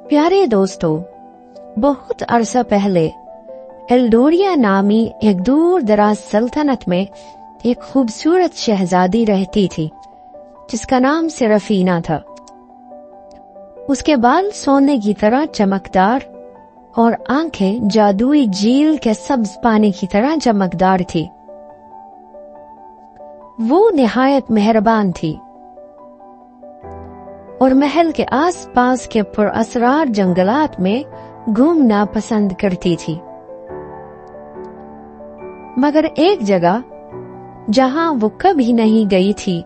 प्यारे दोस्तों, बहुत अरसा पहले एल्डोरिया नामी एक दूर दराज सल्तनत में एक खूबसूरत शहजादी रहती थी जिसका नाम सेराफीना था। उसके बाल सोने की तरह चमकदार और आंखें जादुई झील के सब्ज पानी की तरह चमकदार थी। वो निहायत मेहरबान थी और महल के आसपास के पुरअसरार जंगलात में घूमना पसंद करती थी। मगर एक जगह जहां वो कभी नहीं गई थी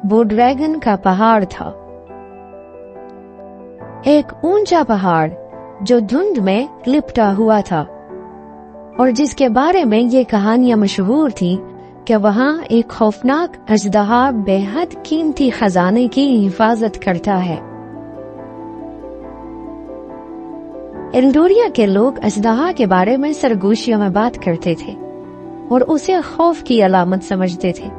वो ड्रैगन का पहाड़ था। एक ऊंचा पहाड़ जो धुंध में लिपटा हुआ था और जिसके बारे में ये कहानियां मशहूर थी कि वहां एक खौफनाक अजदहा बेहद कीमती खजाने की हिफाजत करता है। एल्डोरिया के लोग अजदहा के बारे में सरगोशियों में बात करते थे और उसे खौफ की अलामत समझते थे।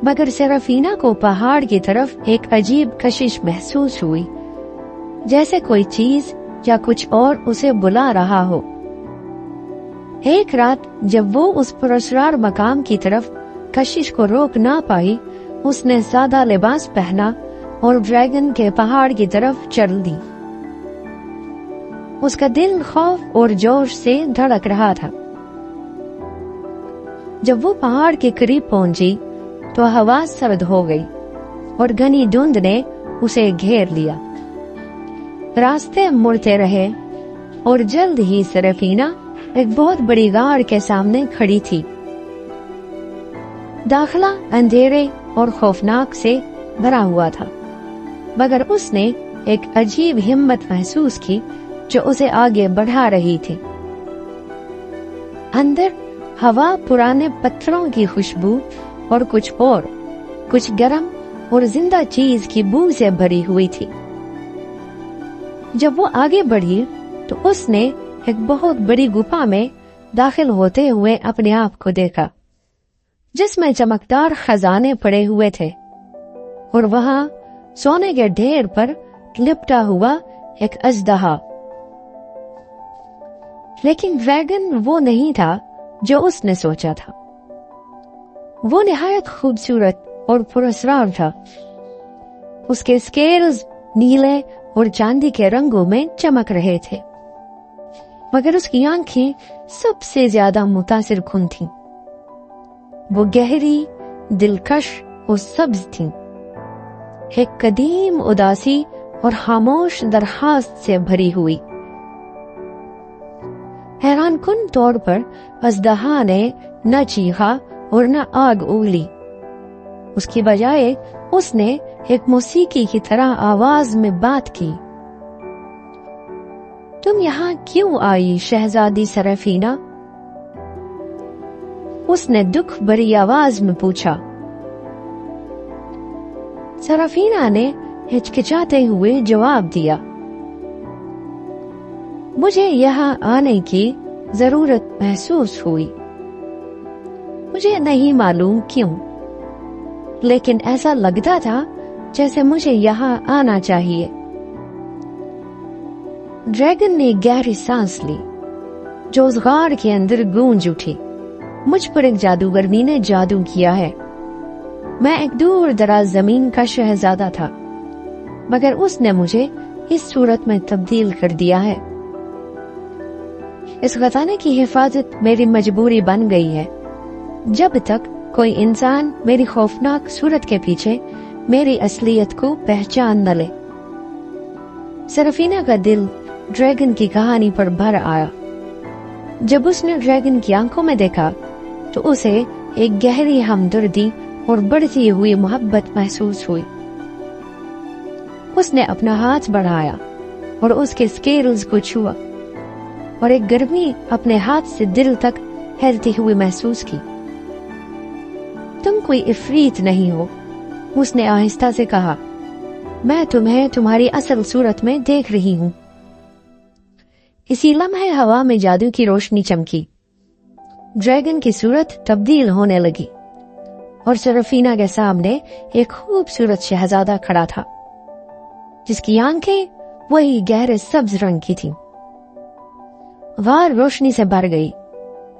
मगर सेराफीना को पहाड़ की तरफ एक अजीब कशिश महसूस हुई, जैसे कोई चीज या कुछ और उसे बुला रहा हो। एक रात जब वो उस पुरस्कार मकाम की तरफ कशिश को रोक ना पाई, उसने सादा लिबास पहना और ड्रैगन के पहाड़ की तरफ चल दी। उसका दिल खौफ और जोश से धड़क रहा था। जब वो पहाड़ के करीब पहुंची तो हवा सर्द हो गई और घनी धुंध ने उसे घेर लिया। रास्ते मुड़ते रहे और जल्द ही सेराफीना एक बहुत बड़ी गाड़ के सामने खड़ी थी। दाखला अंधेरे और खौफनाक से भरा हुआ था, मगर उसने एक अजीब हिम्मत महसूस की जो उसे आगे बढ़ा रही थी। अंदर हवा पुराने पत्थरों की खुशबू और कुछ गर्म और जिंदा चीज की बू से भरी हुई थी। जब वो आगे बढ़ी तो उसने एक बहुत बड़ी गुफा में दाखिल होते हुए अपने आप को देखा, जिसमें चमकदार खजाने पड़े हुए थे और वहां सोने के ढेर पर लिपटा हुआ एक अजदहा। लेकिन ड्रैगन वो नहीं था जो उसने सोचा था। वो निहायत खूबसूरत और पुरस्कार था। उसके स्केल्स नीले और चांदी के रंगों में चमक रहे थे, मगर उसकी आंखें सबसे ज्यादा मुतासिर कुन थीं। वो गहरी, दिलकश और सब्ज थीं, एक कदीम उदासी और खामोश दरखास्त से भरी हुई। हैरान कुन तौर पर अजदहा ने न चीखा और न आग उगली। उसकी बजाय उसने एक मौसीकी की तरह आवाज में बात की। तुम यहाँ क्यों आई शहजादी सेराफीना? उसने दुख भरी आवाज में पूछा। सेराफीना ने हिचकिचाते हुए जवाब दिया, मुझे यहाँ आने की जरूरत महसूस हुई। मुझे नहीं मालूम क्यों, लेकिन ऐसा लगता था जैसे मुझे यहाँ आना चाहिए। ड्रैगन ने गहरी सांस ली जो उस गाड़ के अंदर गूंज उठी। मुझ पर एक जादूगरनी ने जादू किया है। मैं एक दूर दराज जमीन का शहजादा था, मगर उसने मुझे इस सूरत में तब्दील कर दिया है। इस खजाने की हिफाजत मेरी मजबूरी बन गई है, जब तक कोई इंसान मेरी खौफनाक सूरत के पीछे मेरी असलियत को पहचान न ले। सेराफीना का दिल ड्रैगन की कहानी पर भर आया। जब उसने ड्रैगन की आंखों में देखा तो उसे एक गहरी हमदर्दी और बढ़ती हुई मोहब्बत महसूस हुई। उसने अपना हाथ बढ़ाया और उसके स्केल्स को छुआ और एक गर्मी अपने हाथ से दिल तक फैलती हुई महसूस की। तुम कोई इफरीत नहीं हो, उसने आहिस्ता से कहा। मैं तुम्हें तुम्हारी असल सूरत में देख रही हूँ। इसी लम्हे हवा में जादू की रोशनी चमकी। ड्रैगन की सूरत तब्दील होने लगी और सेराफीना के सामने एक खूबसूरत शहजादा खड़ा था, जिसकी आंखें वही गहरे सब्ज रंग की थी। गार रोशनी से भर गई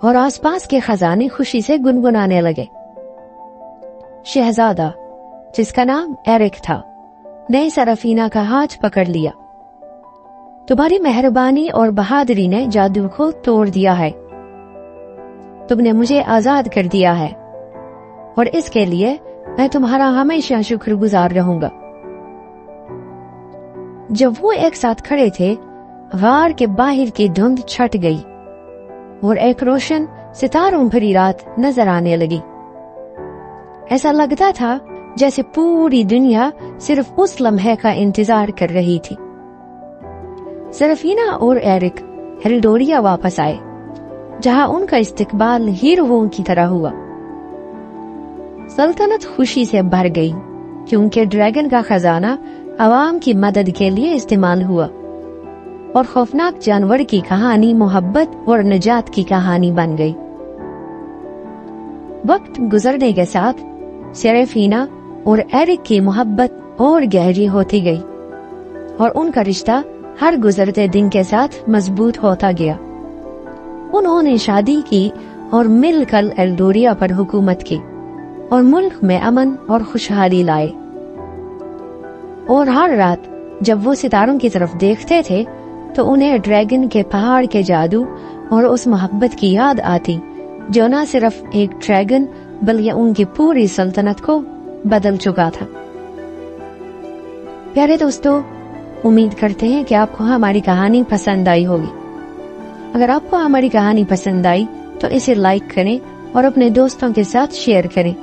और आसपास के खजाने खुशी से गुनगुनाने लगे। शहजादा, जिसका नाम एरिक था, ने सरफीना का हाथ पकड़ लिया। तुम्हारी मेहरबानी और बहादुरी ने जादू को तोड़ दिया है। तुमने मुझे आजाद कर दिया है और इसके लिए मैं तुम्हारा हमेशा शुक्रगुजार रहूंगा। जब वो एक साथ खड़े थे, गार के बाहर की धुंध छट गई और एक रोशन सितारों भरी रात नजर आने लगी। ऐसा लगता था जैसे पूरी दुनिया सिर्फ उस लम्हे का इंतजार कर रही थी। सरफीना और एरिक एल्डोरिया वापस आए, जहां उनका इस्तकबाल हीरोओं की तरह हुआ। सल्तनत खुशी से भर गई क्योंकि ड्रैगन का खजाना आवाम की मदद के लिए इस्तेमाल हुआ और खौफनाक जानवर की कहानी मोहब्बत और निजात की कहानी बन गई। वक्त गुजरने के साथ सेरेफीना और एरिक की मोहब्बत और गहरी होती गई और उनका रिश्ता हर गुजरते दिन के साथ मजबूत होता गया। उन्होंने शादी की और मिलकर एल्डोरिया पर हुकूमत की और मुल्क में अमन और खुशहाली लाए। और हर रात जब वो सितारों की तरफ देखते थे तो उन्हें ड्रैगन के पहाड़ के जादू और उस मोहब्बत की याद आती जो न सिर्फ एक ड्रैगन बल्कि उनकी पूरी सल्तनत को बदल चुका था। प्यारे दोस्तों, उम्मीद करते हैं कि आपको हमारी कहानी पसंद आई होगी। अगर आपको हमारी कहानी पसंद आई तो इसे लाइक करें और अपने दोस्तों के साथ शेयर करें।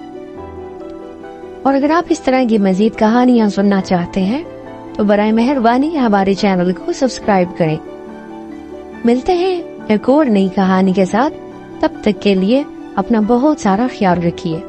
और अगर आप इस तरह की मजीद कहानियां सुनना चाहते हैं तो बराए मेहरबानी हमारे चैनल को सब्सक्राइब करें। मिलते हैं एक और नई कहानी के साथ। तब तक के लिए अपना बहुत सारा ख्याल रखिए।